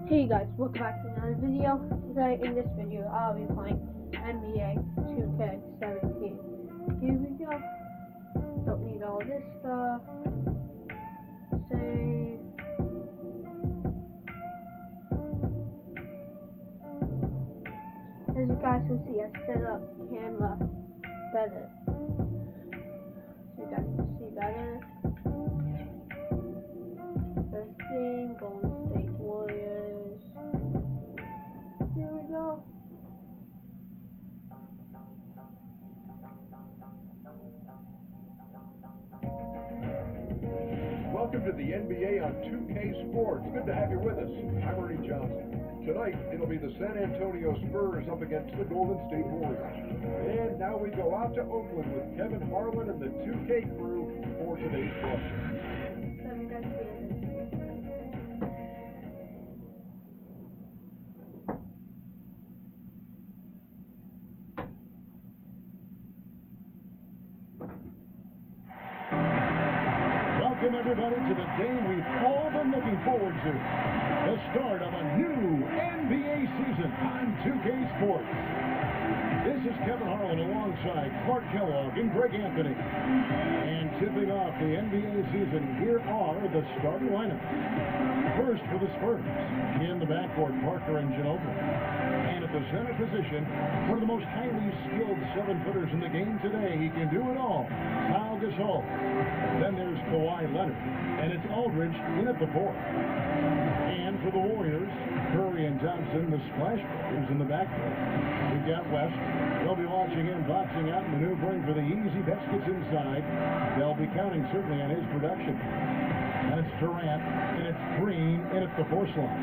Hey guys, welcome back to another video. Today in this video I'll be playing NBA 2K17. Here we go. Don't need all this stuff. Save. As you guys can see, I set up the camera better. So you guys can see better. First thing, Golden State Warriors. Here we go. Welcome to the NBA on 2K Sports. Good to have you with us. I'm Ernie Johnson. Tonight, it'll be the San Antonio Spurs up against the Golden State Warriors. And now we go out to Oakland with Kevin Harlan and the 2K crew for today's broadcast. Welcome everybody to the game we've all been looking forward to. The start of a new NBA season on 2K Sports. This is Kevin Harlan alongside Clark Kellogg and Greg Anthony. And tipping off the NBA season, here are the starting lineups. First for the Spurs, in the backcourt, Parker and Ginobili. And at the center position, one of the most highly skilled seven-footers in the game today. He can do it all. Pau Gasol. Then there's Kawhi Leonard. And it's Aldridge in at the fourth. And for the Warriors, Curry and Thompson, the splash brothers in the backcourt. We've got West. They'll be watching him boxing out, maneuvering for the easy baskets inside. They'll be counting certainly on his production. And it's Durant, and it's Green, and it's the fourth slot.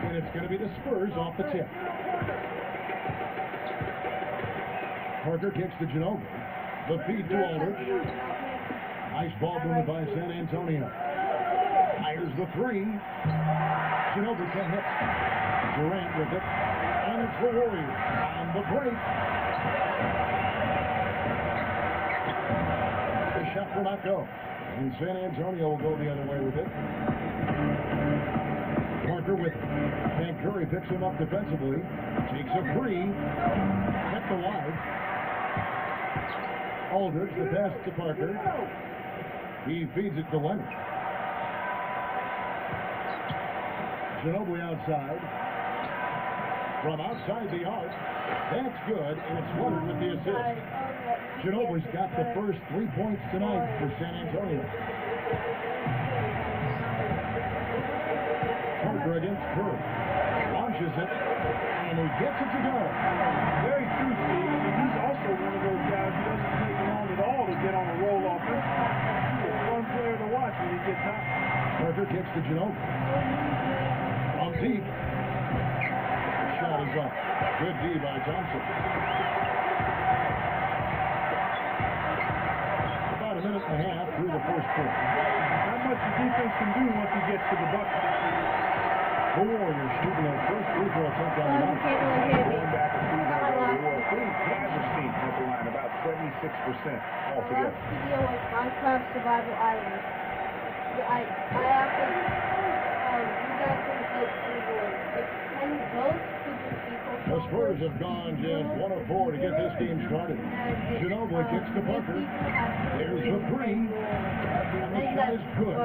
And it's going to be the Spurs off the tip. Parker kicks to Ginobili. The feed to Aldridge. Nice ball movement by San Antonio. Fires the three. Ginobili can't hit. Durant with it. And it's the Warriors on the break. The shot will not go. And San Antonio will go the other way with it. Parker with it. And Curry picks him up defensively. Takes a three. Kept alive. Aldridge, the pass to Parker. He feeds it to Leonard. Ginobili outside. From outside the arc. That's good, and it's Leonard with the assist. Ginobili's got the first 3 points tonight for San Antonio. Parker against Curry. Launches it, and he gets it to go. Very true, Steve. I mean, he's also one of those guys who doesn't take long at all to get on a roll offensively. He's a fun player to watch when he gets hot. Parker kicks to Ginobili. On deep. Shot is up. Good D by Thompson. About a minute and a half through the first quarter. Not much the defense can do once he gets to the bucket. The Warriors shooting their first free throw attempt on the night. Going back a season ago, they were a pretty casualty at the line, about 76% The altogether. last video was Minecraft Survival Island. I actually, you guys can vote for the it's 10 votes to just equal. The Spurs have gone just 1 of 4 to get this game started. Ginobili kicks to Parker. There's the three. And the shot is good.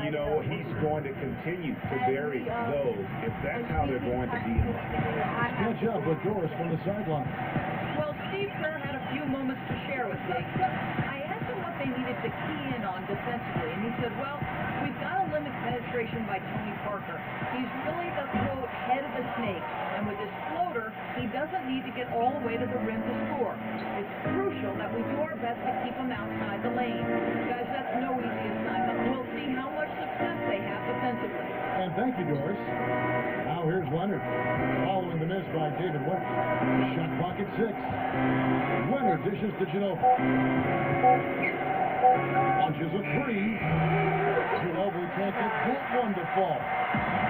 You know, he's going to continue to vary those if that's how they're going to be. Catch up with Doris from the sideline. Well, Steve Kerr had a few moments to share with me. I asked him what they needed to key in on defensively, and he said, well, we've got to limit penetration by Tony Parker. He's really the, quote, head of the snake, and with his floater, he doesn't need to get all the way to the rim to score. It's crucial that we do our best to keep him outside the lane. Guys, that's no easy assignment. We'll see how much success they have defensively. And thank you, Doris. Now here's Leonard. Following the miss by David West. Shot clock at 6. Leonard dishes to Ginobili. Launches a three. Ginobili can't get that one to fall.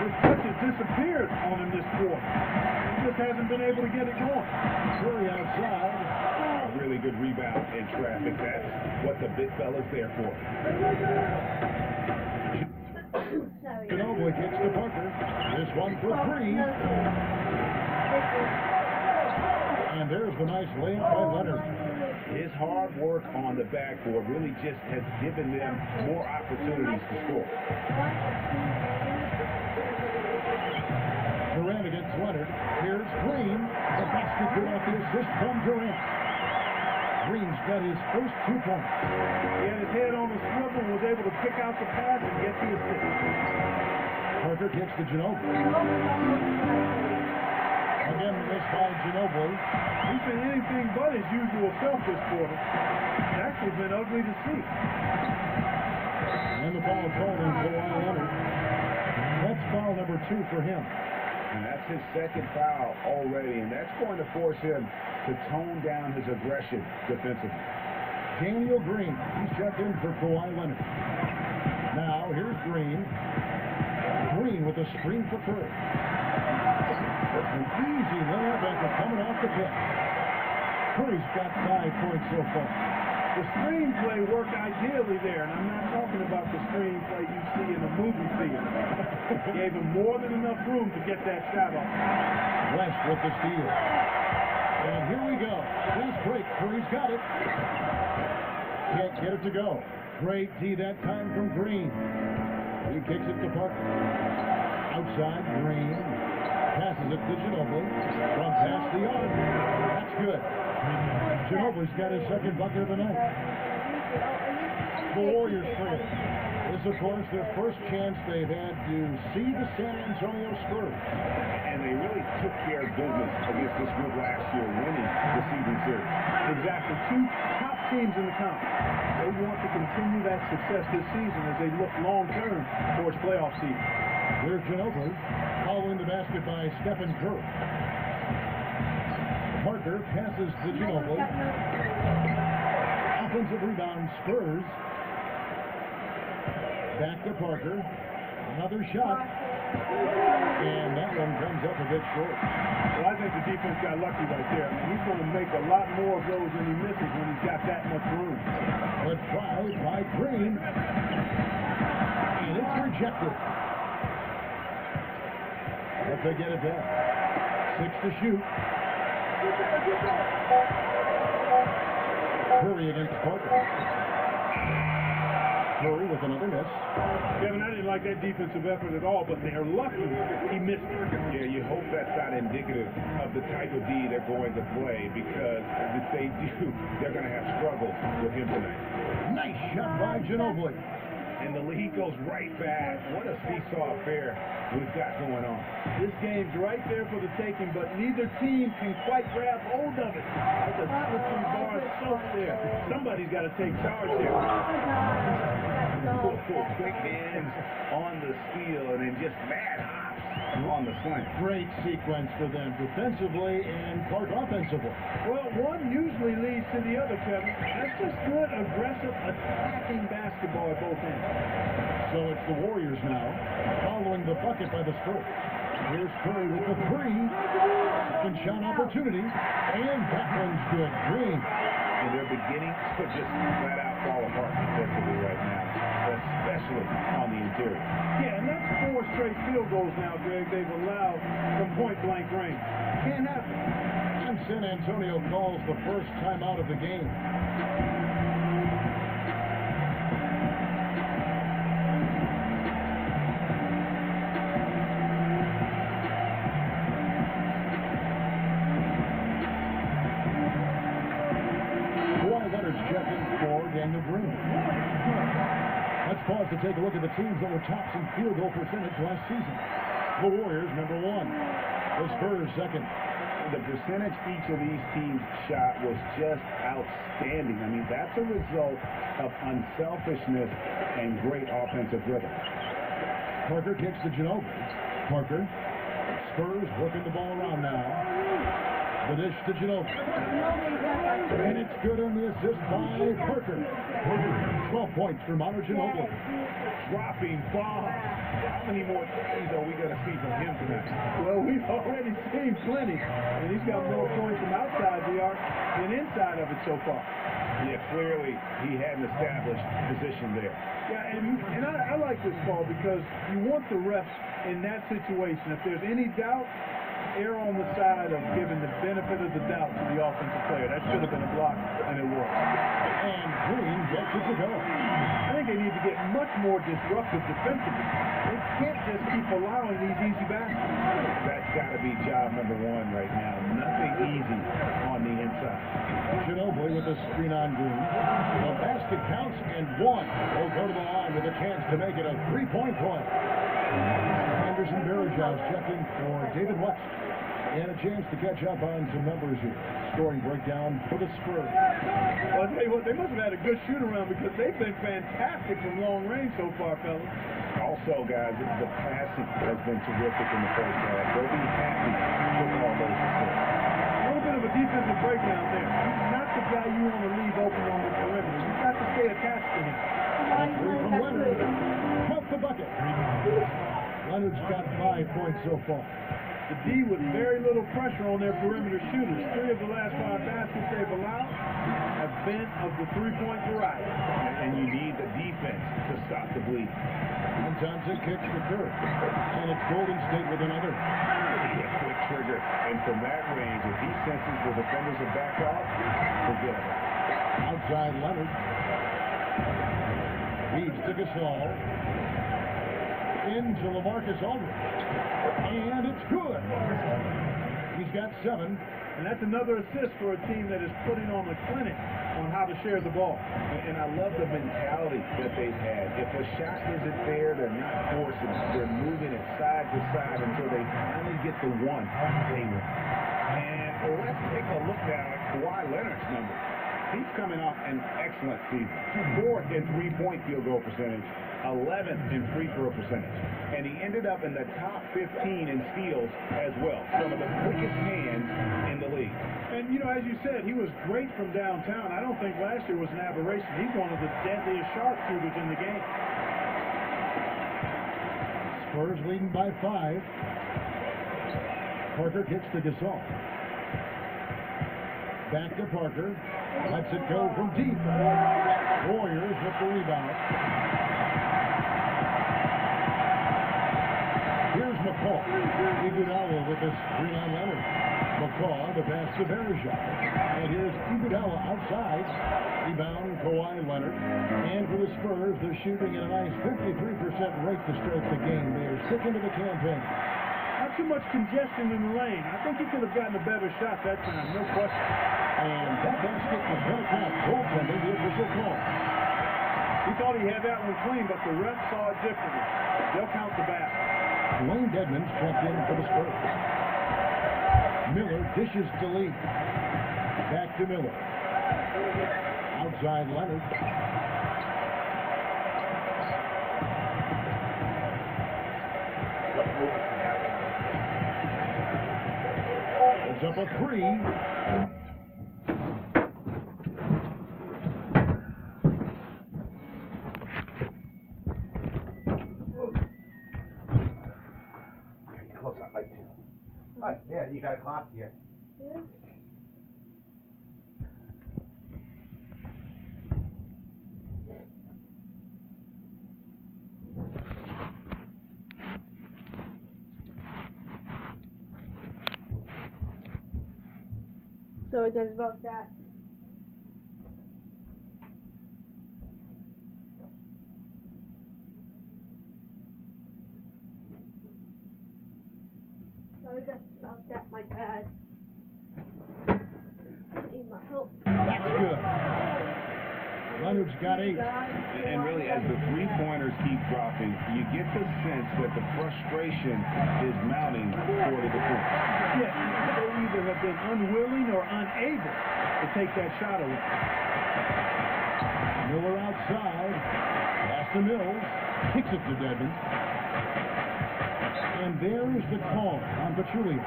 His touch has disappeared on him this quarter. He just hasn't been able to get it going. Curry outside. A really good rebound in traffic. That's what the big fella's there for. Ginobili kicks to Parker. This one for three. And there's the nice layup by Leonard. His hard work on the backboard really just has given them more opportunities to score. Durant against Leonard. Here's Green. The basket good off the assist from Durant. Green's got his first 2 points. He had his head on the swivel, was able to pick out the pass and get the assist. Parker kicks to Ginobili. Again, missed by Ginobili. He's been anything but his usual self this quarter. It's actually been ugly to see. And the foul called on Kawhi Leonard. That's foul number 2 for him. And that's his second foul already, and that's going to force him to tone down his aggression defensively. Daniel Green, he's checked in for Kawhi Leonard. Now, here's Green. Green with a screen for Curry. An easy layup after coming off the pick. Curry's got 5 points so far. The screenplay worked ideally there, and I'm not talking about the screenplay you see in a movie theater. Gave him more than enough room to get that shot off. West with the steal. And here we go. Fast break. Curry's got it. Can't get it to go. Great D that time from Green. He kicks it to Parker. Outside, Green. Passes it to Ginobili. Run past the arc. That's good. Ginobili's got his second bucket of the night. The Warriors trail. This, of course, their first chance they've had to see the San Antonio Spurs. And they really took care of business against this group last year, winning the season series. Exactly. 2 top teams in the conference. They want to continue that success this season as they look long-term towards playoff season. Here's Ginobili following the basket by Stephen Curry. Parker passes to Ginobili. Offensive rebound, Spurs. Back to Parker. Another shot. And that one comes up a bit short. Well, I think the defense got lucky right there. I mean, he's going to make a lot more of those than he misses when he's got that much room. But fouled by Green. And it's rejected. But they get it back. 6 to shoot. Curry against Parker. Curry with another miss. Kevin, I didn't like that defensive effort at all, but they're lucky he missed it. Yeah, you hope that's not indicative of the type of D they're going to play, because if they do, they're going to have struggles with him tonight. Nice shot by Ginobili. And the lead goes right back. What a seesaw affair we've got going on. This game's right there for the taking, but neither team can quite grab hold of it. That's a slippery bar of soap there. Somebody's got to take charge here. Quick hands on the steal, and then just mad hops on the slant. Great sequence for them defensively and Clark offensively. Well, one usually leads to the other, Kevin. That's just good, aggressive, attacking basketball at both ends. So it's the Warriors now, following the bucket by the Spurs. Here's Curry with the three. Second shot opportunity. And that one's good. Green. And they're beginning to just flat out fall apart defensively right now, especially on the interior. Yeah, and that's 4 straight field goals now, Greg, they've allowed from point-blank range. Can't happen. And San Antonio calls the first timeout of the game. Checking for Daniel Green. Let's pause to take a look at the teams that were tops in field goal percentage last season. The Warriors, number 1. The Spurs, second. The percentage each of these teams shot was just outstanding. I mean, that's a result of unselfishness and great offensive rhythm. Parker kicks to Ginobili. Parker. Spurs working the ball around now. The dish to Ginobili. And it's good on the assist by Parker. 12 points for Manu Ginobili. Dropping bombs. How many more threes are we going to see from him tonight? Well, we've already seen plenty, and he's got more points from outside the arc than inside of it so far. Yeah, clearly he had an established position there. Yeah, and I like this call because you want the refs in that situation. If there's any doubt, err on the side of giving the benefit of the doubt to the offensive player. That should have been a block, and it was. And Green gets it to go. I think they need to get much more disruptive defensively. They can't just keep allowing these easy baskets. That's got to be job number one right now. Nothing easy on the inside. Ginobili with a screen on Green. The basket counts and one. Will go to the line with a chance to make it a three-point play. Anderson Barajos checking for David West. And a chance to catch up on some numbers here. Scoring breakdown for the Spurs. Well, I'll tell you what, they must have had a good shoot-around because they've been fantastic from long range so far, fellas. Also, guys, the passing has been terrific in the first half. They'll be happy with all those assists. A little bit of a defensive breakdown there. He's not the guy you want to leave open on the perimeter. You've got to stay attached to him. Three from Leonard. Count the bucket. Leonard's got 5 points so far. The D with very little pressure on their perimeter shooters. 3 of the last 5 baskets they've allowed have been of the three-point variety. And you need the defense to stop the bleed. And Thompson kicks the curve. And it's Golden State with another. A quick trigger. And from that range, if he senses the defenders are back off, forget it. Outside Leonard. Reeves to Gasol. Into LaMarcus Aldridge. And it's good. He's got 7. And that's another assist for a team that is putting on the clinic on how to share the ball. And I love the mentality that they've had. If a shot isn't there, they're not forcing it. They're moving it side to side until they finally get the one they want. And let's take a look now at Kawhi Leonard's number. He's coming off an excellent season. 4th in three-point field goal percentage, 11th in free throw percentage. And he ended up in the top 15 in steals as well. Some of the quickest hands in the league. And, you know, as you said, he was great from downtown. I don't think last year was an aberration. He's one of the deadliest sharpshooters in the game. Spurs leading by 5. Parker kicks to Gasol. Back to Parker. Lets it go from deep. Warriors with the rebound. Here's McCaw. Iguodala with the screen on Leonard. McCaw, the pass to Barajos. And here's Iguodala outside. Rebound, Kawhi Leonard. And for the Spurs, they're shooting at a nice 53% rate to start the game. They are sticking to the campaign. Not too much congestion in the lane. I think he could have gotten a better shot that time, no question. And that basket was going to count. Goaltending, the official call. He thought he had that one clean, but the ref saw it differently. They'll count the basket. Wayne Dedmon's checked in for the Spurs. Miller dishes to Lee. Back to Miller. Outside Leonard. It's up a 3. Close up, like two. Right, yeah, you got a clock here. Yeah. So it does about that. So it does about that, my bad. I need my help. That's good. Leonard's got 8. And really, as the three-pointers keep dropping, you get the sense that the frustration is mounting for the defense. Yeah, they either have been unwilling or unable to take that shot away. Miller outside. Pass to Mills. Kicks it to Dedmon. And there's the call on Pachulia.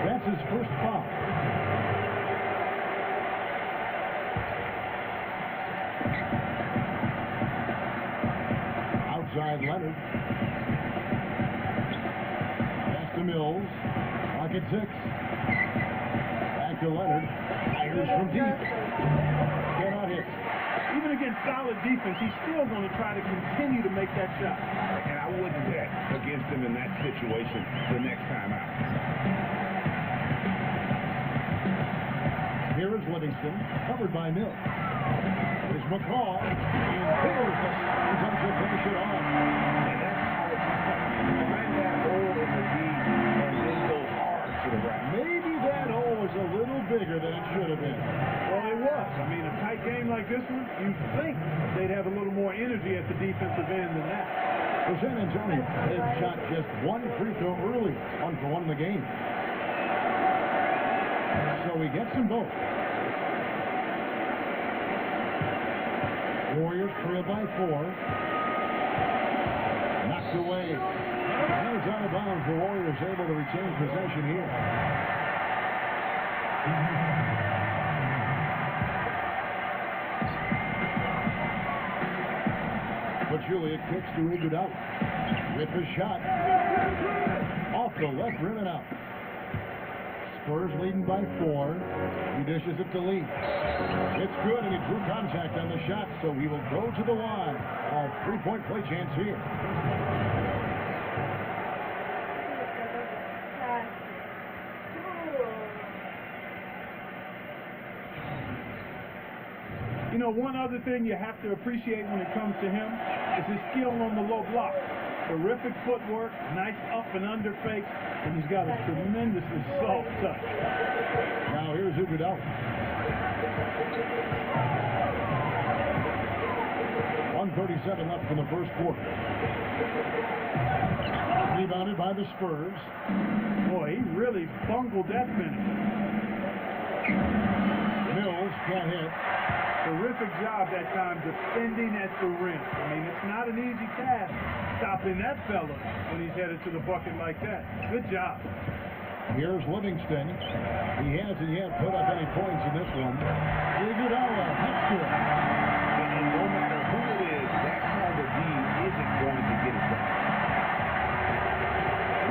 That's his first foul. Outside Leonard. Pass to Mills. Clock at 6. Back to Leonard. Fires from deep. Cannot hit. Even against solid defense, he's still going to try to continue to make that shot. And I wouldn't bet against him in that situation the next time out. Here is Livingston, covered by Mills. There's McCall, and there's the comes to finish it off. And that's how it's done. Find that hole in the D and then go hard to the rack. Maybe that hole was a little bigger than it should have been. Well, it was. I mean, a tight game like this one, you'd think they'd have a little more energy at the defensive end than that. For San Antonio, they've shot just one free throw early, 1 for 1 in the game. So he gets them both. Warriors trail by 4. Knocked away. And it's out of bounds. The Warriors able to retain possession here. Pachulia kicks to Iguodala. With the shot. Off the left rim and out. Spurs leading by 4. He dishes it to Lee. It's good, and he drew contact on the shot, so he will go to the line. A 3-point play chance here. You know, one other thing you have to appreciate when it comes to him is his skill on the low block. Terrific footwork, nice up and under fakes, and he's got a tremendously soft touch. Now here's Iguodala. 1:37 left in the first quarter. Rebounded by the Spurs. Boy, he really bungled that finish. Mills can't hit. Terrific job that time defending at the rim. I mean, it's not an easy task stopping that fella when he's headed to the bucket like that. Good job. Here's Livingston. He hasn't yet put up any points in this one. Iguodala, that's good. And no matter who it is, that kind of D isn't going to get it done.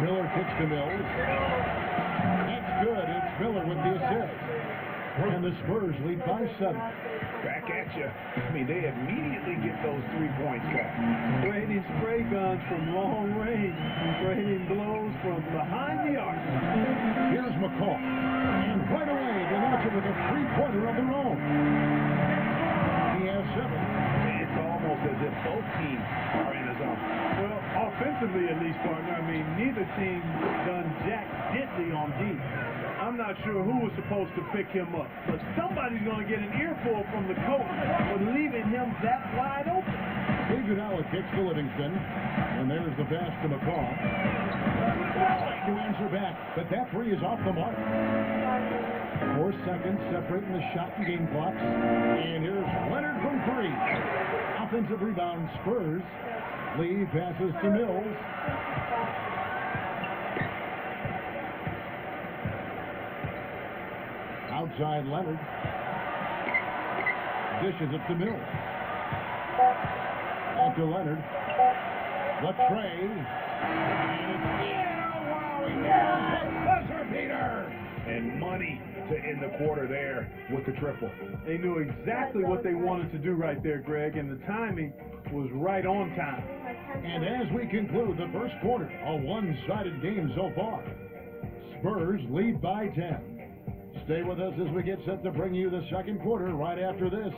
Miller kicks to Mills. That's good. It's Miller with the assist. And the Spurs lead by 7. Back at you. I mean, they immediately get those 3 points back. Trading spray guns from long range, trading blows from behind the arc. Here's McCall. And right away, they launch it with a 3-pointer of their own. He has 7. It's almost as if both teams are in the zone. Well, offensively at least, partner. I mean, neither team done jack diddly on D. I'm not sure who was supposed to pick him up, but somebody's going to get an earful from the coach for leaving him that wide open. Iguodala kicks to Livingston, and there's the pass to McCall. To answer back, but that 3 is off the mark. 4 seconds separating the shot and game clocks. And here's Leonard from 3. Offensive rebound, Spurs. Lee passes to Mills. Outside Leonard. Dishes it to Mills. Back to Leonard. The tray. Buzzer beater. And money to end the quarter there with the triple. They knew exactly what they wanted to do right there, Greg, and the timing was right on time. And as we conclude the first quarter, a one-sided game so far. Spurs lead by 10. Stay with us as we get set to bring you the second quarter right after this.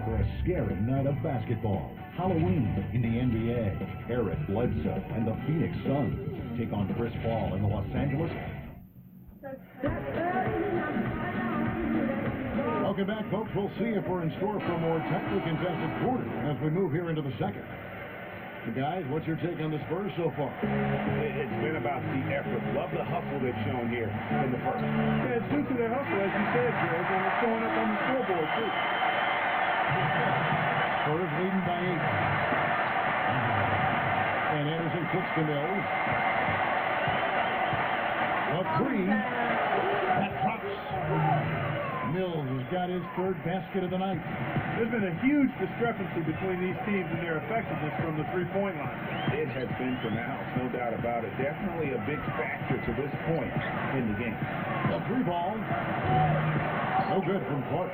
For a scary night of basketball. Halloween in the NBA. Eric Bledsoe and the Phoenix Suns take on Chris Paul and the Los Angeles. Welcome back, folks. We'll see if we're in store for a more tightly contested quarter as we move here into the second. Guys, what's your take on the Spurs so far? It's been about the effort. Love the hustle they've shown here in the first. Yeah, it's due to their hustle, as you said, Greg, and it's showing up on the scoreboard, too. Spurs leading by 8. And Anderson kicks to Mills. A three. That drops. Mills has got his third basket of the night. There's been a huge discrepancy between these teams and their effectiveness from the three-point line. It has been pronounced, no doubt about it. Definitely a big factor to this point in the game. A three ball. No good from Clark.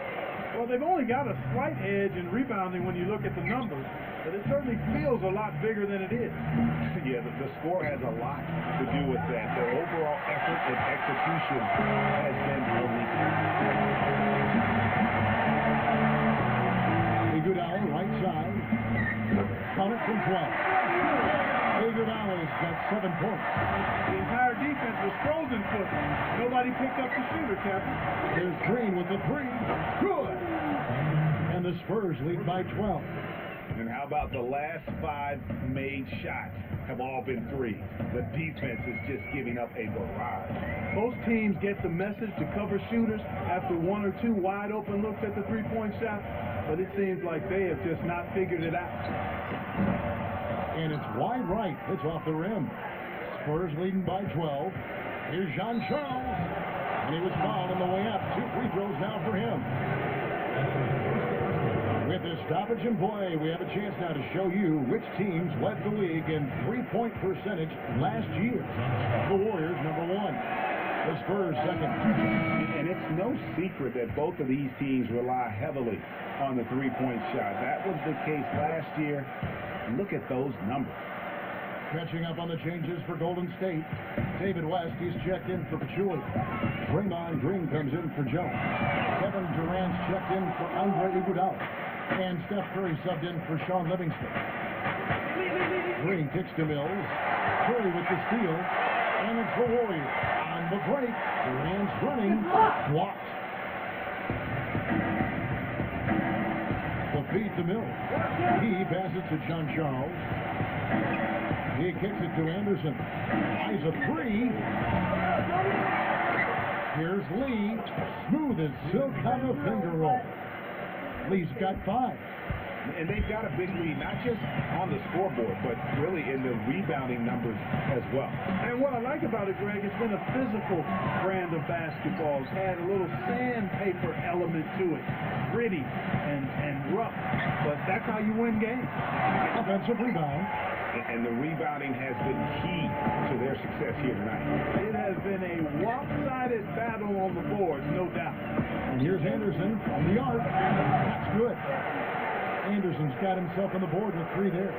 Well, they've only got a slight edge in rebounding when you look at the numbers, but it certainly feels a lot bigger than it is. Yeah, the score has a lot to do with that. Their overall effort and execution has been elite. Iguodala, right side. Count it from 12. Iguodala's got 7 points. The entire defense was frozen foot. Nobody picked up the shooter, Captain. There's Green with the three. Good. And the Spurs lead by 12. And how about the last 5 made shots have all been threes? The defense is just giving up a barrage. Most teams get the message to cover shooters after 1 or 2 wide open looks at the three-point shot, but it seems like they have just not figured it out. And it's wide right. It's off the rim. Spurs leading by 12. Here's Jean-Charles. And he was fouled on the way up. 2 free throws now for him. With this stoppage and play, we have a chance now to show you which teams led the league in three-point percentage last year. The Warriors, number 1. The Spurs, second. And it's no secret that both of these teams rely heavily on the three-point shot. That was the case last year. Look at those numbers. Catching up on the changes for Golden State. David West, he's checked in for Pachulia. Draymond Green comes in for Jones. Kevin Durant's checked in for Andre Iguodala. And Steph Curry subbed in for Sean Livingston. Green kicks to Mills. Curry with the steal. And it's the Warriors. On the break, Durant's running. Blocked. The feed to Mills. He passes to John Charles. He kicks it to Anderson. Eyes a three. Here's Lee. Smooth as silk on the finger roll. Lee's got 5. And they've got a big lead, not just on the scoreboard, but really in the rebounding numbers as well. And what I like about it, Greg, it's been a physical brand of basketball. It's had a little sandpaper element to it. Gritty and rough. But that's how you win games. Offensive rebound. And the rebounding has been key to their success here tonight. It has been a lopsided battle on the boards, no doubt. And here's Anderson on the arc. That's good. Anderson's got himself on the board with 3 there.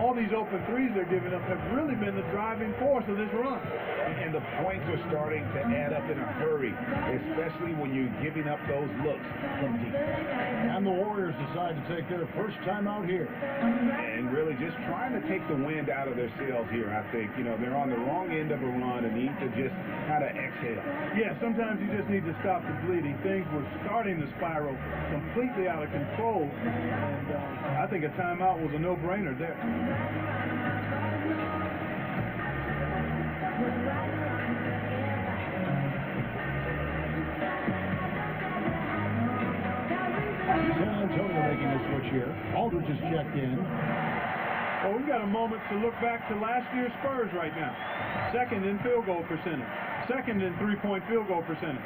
All these open threes they're giving up have really been the driving force of this run. And the points are starting to add up in a hurry, especially when you're giving up those looks from deep. And the Warriors decide to take their first time out here. And really just trying to take the wind out of their sails here, I think. You know, they're on the wrong end of a run and need to just kind of exhale. Yeah, sometimes you just need to stop the bleeding. Things were starting to spiral completely out of control. And I think a timeout was a no-brainer there. San Antonio making the switch here. Aldridge is checked in. Well, we've got a moment to look back to last year's Spurs right now. Second in field goal percentage. Second in three-point field goal percentage.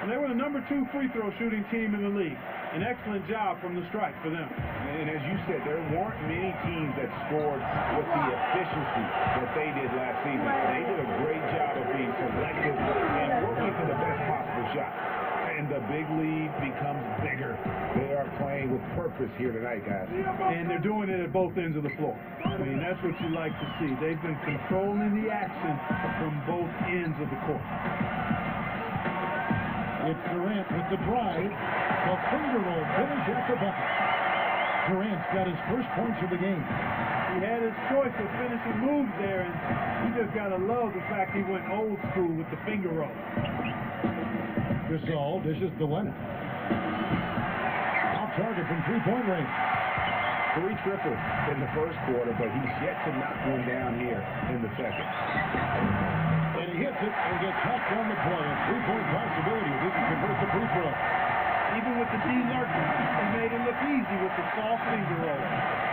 And they were the number 2 free throw shooting team in the league. An excellent job from the stripe for them. And as you said, there weren't many teams that scored with the efficiency that they did last season. They did a great job of being selective and working for the best possible shot. And the big lead becomes bigger. They are playing with purpose here tonight, guys. And they're doing it at both ends of the floor. I mean, that's what you like to see. They've been controlling the action from both ends of the court. It's Durant with the drive. The finger roll finish at the bucket. Durant's got his first points of the game. He had his choice of finishing moves there, and you just got to love the fact he went old school with the finger roll. Gasol dishes to Leonard. Off target from three-point range. 3 triples in the first quarter, but he's yet to knock one down here in the second. And he hits it and gets touched on the play. A 3-point possibility if he can convert the free throw. Even with the D-Lurk, they made it look easy with the soft finger roll.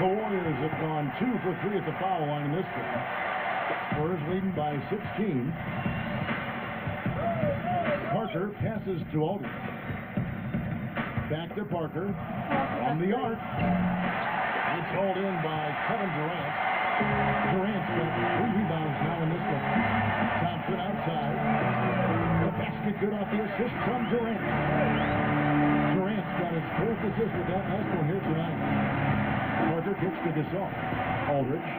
The Warriors have gone 2 for 3 at the foul line in this game. Spurs leading by 16. Parker passes to Aldridge. Back to Parker. On the arc. It's hauled in by Kevin Durant. Durant's got 3 rebounds now in this one. Thompson outside. The basket good off the assist from Durant. Durant's got his 4th assist with that last one here tonight. Parker kicks to Gasol. Aldridge.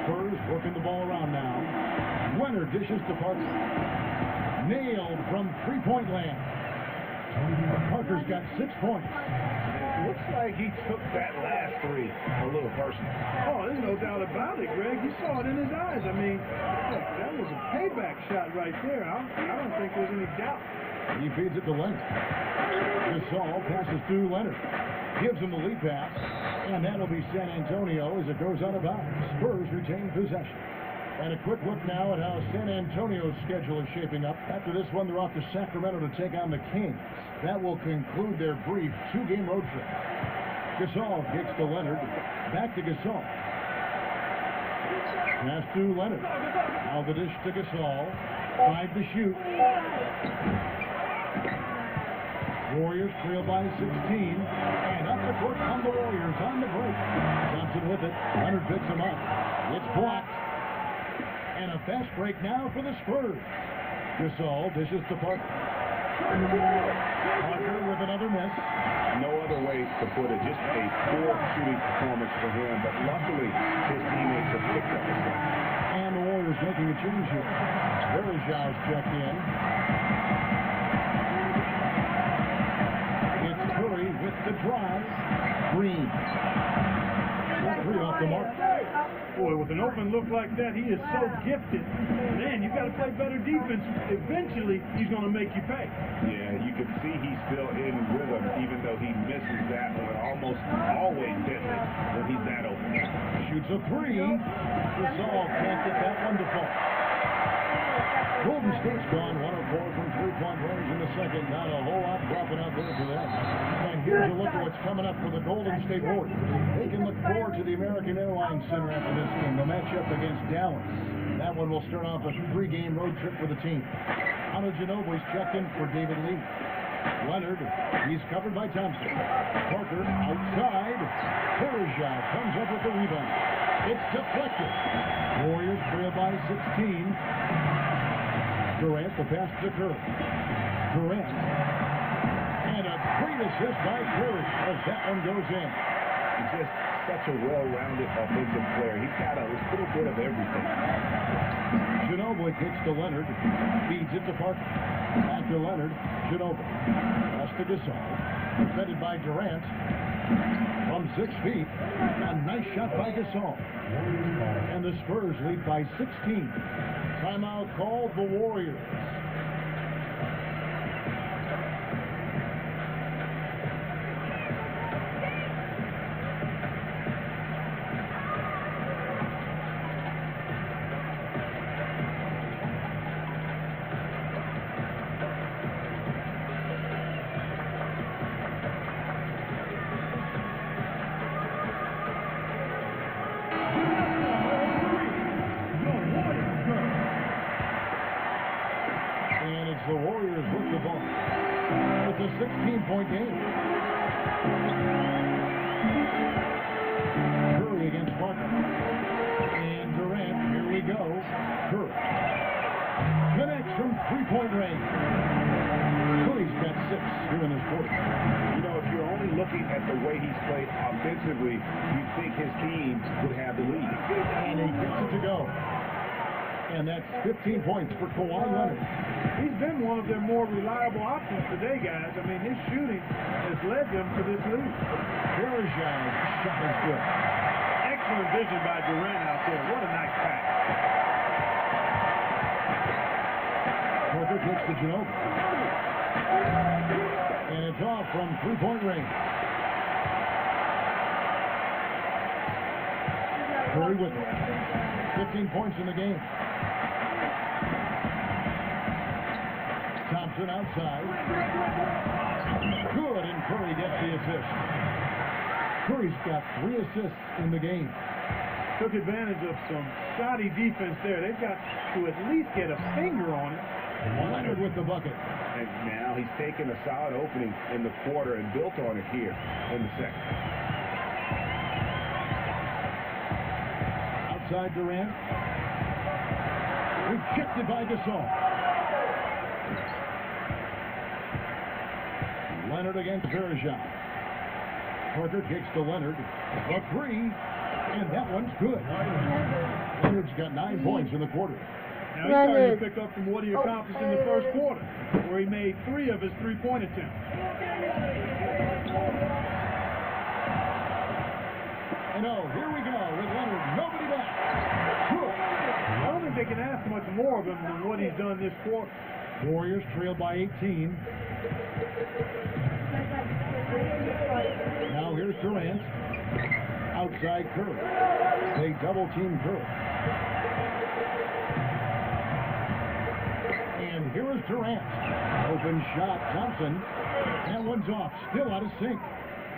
Spurs working the ball around now. Leonard dishes to Parker. Nailed from three-point land. Parker's got 6 points. Looks like he took that last 3 a little personal. Oh, there's no doubt about it, Greg. You saw it in his eyes. I mean, look, that was a payback shot right there. I don't think there's any doubt. He feeds it to Leonard. Gasol passes to Leonard. Gives him the lead pass. And that'll be San Antonio as it goes out of bounds. Spurs retain possession. And a quick look now at how San Antonio's schedule is shaping up. After this one, they're off to Sacramento to take on the Kings. That will conclude their brief 2-game road trip. Gasol kicks to Leonard. Back to Gasol. Pass to Leonard. Now the dish to Gasol. 5 to shoot. Warriors trail by 16. And up the court come the Warriors on the break. Thompson with it. Leonard picks him up. It's blocked. And a fast break now for the Spurs. Gasol dishes to Parker. Parker with another miss. No other way to put it. Just a poor shooting performance for him. But luckily, his teammates have picked up the slack. And the Warriors making a change here. Verjau's checked in. It's Curry with the drive. Green. 3 off the mark. Boy, with an open look like that, he is so gifted. Man, you got to play better defense. Eventually, he's going to make you pay. Yeah, you can see he's still in rhythm, even though he misses that one. Almost always deadly when he's that open. Shoots a 3. Gasol can't get that one to fall. Golden State's gone 1 of 4 from 3-point range in the second. Not a whole lot dropping out there for them. And here's a look at what's coming up for the Golden State Warriors. They can look forward to the American Airlines Center after this game. They'll match up against Dallas. That one will start off a 3-game road trip for the team. Ana Ginobili's checked in for David Lee. Leonard, he's covered by Thompson. Parker outside. Verjau comes up with the rebound. It's deflected. Warriors trail by 16. Durant, the pass to Curry. Durant. And a great assist by Curry as that one goes in. He's just such a well-rounded offensive player. He's got a little bit of everything. Ginobili kicks to Leonard. Feeds it to Parker. Back to Leonard. Ginobili. Pass to Gasol. Defended by Durant. From 6 feet. A nice shot by Gasol. And the Spurs lead by 16. Timeout called the Warriors. The Warriors with the ball. It's a 16-point game. Curry against Parker. And Durant, here we go. Curry. Connects from 3-point range. Curry's got 6 here in this quarter. You know, if you're only looking at the way he's played offensively, you'd think his team would have the lead. And he gets it to go. And that's 15 points for Kawhi Leonard. He's been one of their more reliable options today, guys. I mean, his shooting has led them to this lead. Verjau's shot is good. Excellent vision by Durant out there. What a nice pass. Parker kicks to Ginobili. And it's off from 3-point range. Curry with it. 15 points in the game. Thompson Thompson outside. Good, and Curry gets the assist. Curry's got 3 assists in the game. Took advantage of some shoddy defense there. They've got to at least get a finger on it. Leonard with the bucket. And now he's taken a solid opening in the quarter and built on it here in the second. Outside Durant. Rejected by Gasol. Leonard against Bergeron. Parker kicks to Leonard. A 3, and that one's good. Leonard's got 9 points in the quarter. Now he's starting to pick up from what he accomplished in the first quarter, where he made 3 of his 3-point attempts. And here we go with Leonard. Nobody back. Good. I don't think they can ask much more of him than what he's done this quarter. Warriors trailed by 18. Now here's Durant. Outside Curry. They double team Curry. And here is Durant. Open shot, Thompson. That one's off. Still out of sync.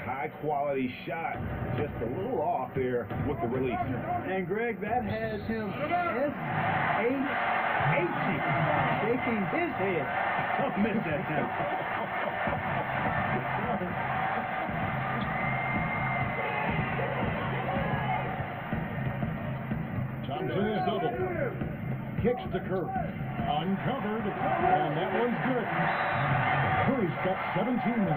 High quality shot. Just a little off there with the release. And Greg, that has him S-H-H-ing, shaking his head. Tough miss that time. Thompson is double. Kicks to Curry. Uncovered. And that one's good. Curry's got 17 now.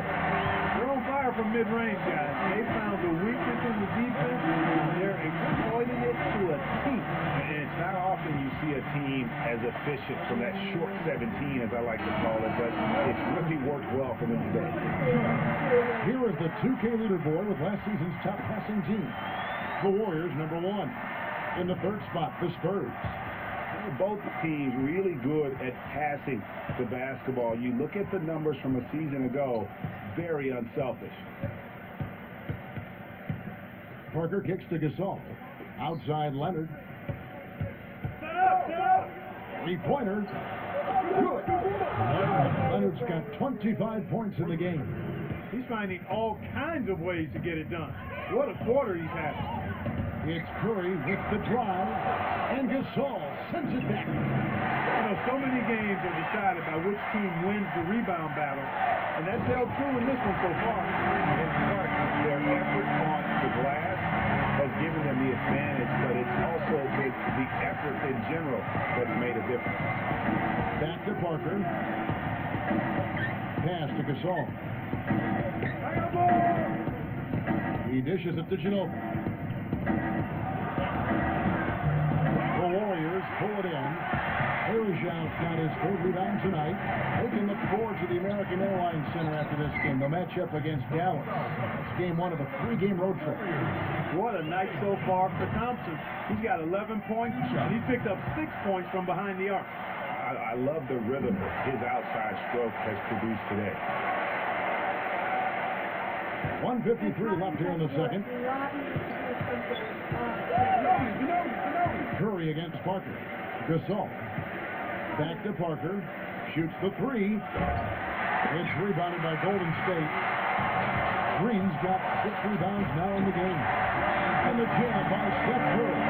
They're on fire from mid-range, guys. They found the weakness in the defense, and they're exploiting it to a T. And it's not often you see a team as efficient from that short 17, as I like to call it, but it's really worked well for them today. Here is the 2K leaderboard with last season's top passing team. The Warriors, number 1. In the third spot, the Spurs. Both teams really good at passing the basketball. You look at the numbers from a season ago, very unselfish. Parker kicks to Gasol. Outside Leonard. 3-pointer. Good. Leonard's got 25 points in the game. He's finding all kinds of ways to get it done. What a quarter he's having. It's Curry with the drive, and Gasol sends it back. You know, so many games are decided by which team wins the rebound battle, and that's held true in this one so far. In part, their effort on the glass has given them the advantage, but it's also the effort in general that's made a difference. Back to Parker. Pass to Gasol. He dishes it to Ginobili. The Warriors pull it in. Bergeron's got his 3rd rebound tonight. They can look forward to the American Airlines Center after this game. They'll match up against Dallas. It's game 1 of a 3-game road trip. What a night so far for Thompson. He's got 11 points, and he's picked up 6 points from behind the arc. I love the rhythm his outside stroke has produced today. 1:53 left here in the second. Curry against Parker. Gasol. Back to Parker. Shoots the 3. It's rebounded by Golden State. Green's got 6 rebounds now in the game. And the jam by Steph Curry.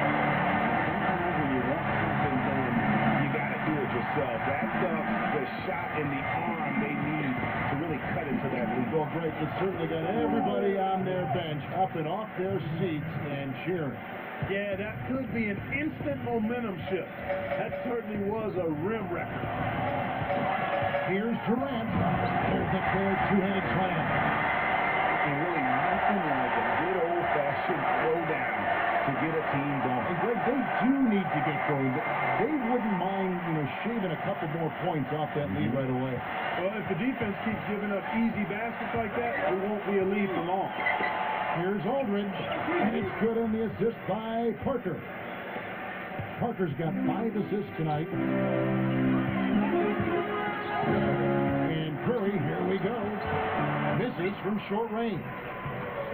Sometimes when you want something done, you got to do it yourself. That's the shot in the arm they need to really cut into that lead. Well, great. It certainly got everybody on their bench up and off their seats and cheering. Yeah, that could be an instant momentum shift. That certainly was a rim record. Here's Durant. There's the third two-handed slam. And really nothing like a good old-fashioned throwdown to get a team going. And Greg, they do need to get going. They wouldn't mind, shaving a couple more points off that lead right away. Well, if the defense keeps giving up easy baskets like that, it won't be a lead for long. Here's Aldridge, and it's good on the assist by Parker. Parker's got 5 assists tonight. And Curry, here we go. Misses from short range.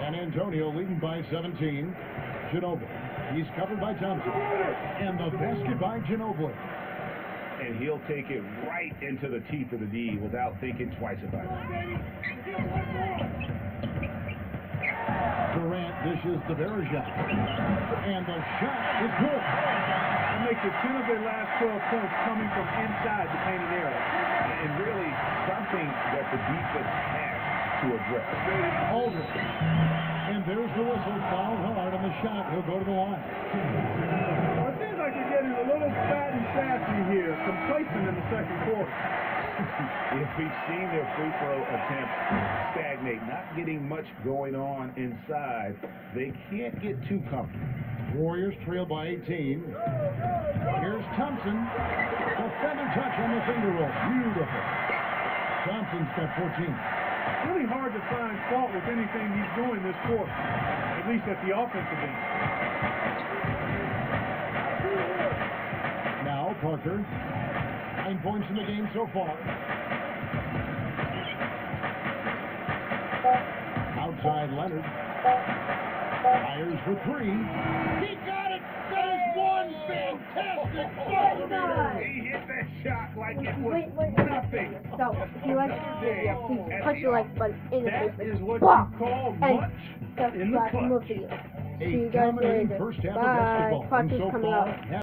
San Antonio leading by 17. Ginobili. He's covered by Thompson. And the basket by Ginobili. and he'll take it right into the teeth of the D without thinking twice about it. Durant dishes the Bergeron. And the shot is good. That makes it 10 of their last 12 points coming from inside the painted area. And really something that the defense has to address. Aldridge. And there's the whistle. Fouled hard on the shot. He'll go to the line. Well, it seems like they're getting a little fat and sassy here, complacent in the second quarter. If we've seen their free throw attempts stagnate, not getting much going on inside, they can't get too comfortable. Warriors trail by 18. Here's Thompson. A feather touch on the finger roll. Beautiful. Thompson's got 14. Really hard to find fault with anything he's doing this quarter, at least at the offensive end. Now Parker. 9 points in the game so far. Outside Leonard. Fires for three. He got it! That is one fantastic ball! He hit that shot like it was Wait. nothing. So, if you like this video, please punch the like button in the That face. is what Fuck! you call And much in the subscribe for more clutch. videos. See A you guys dominating later. first half of Bye. basketball. Clutch And is so coming far, out.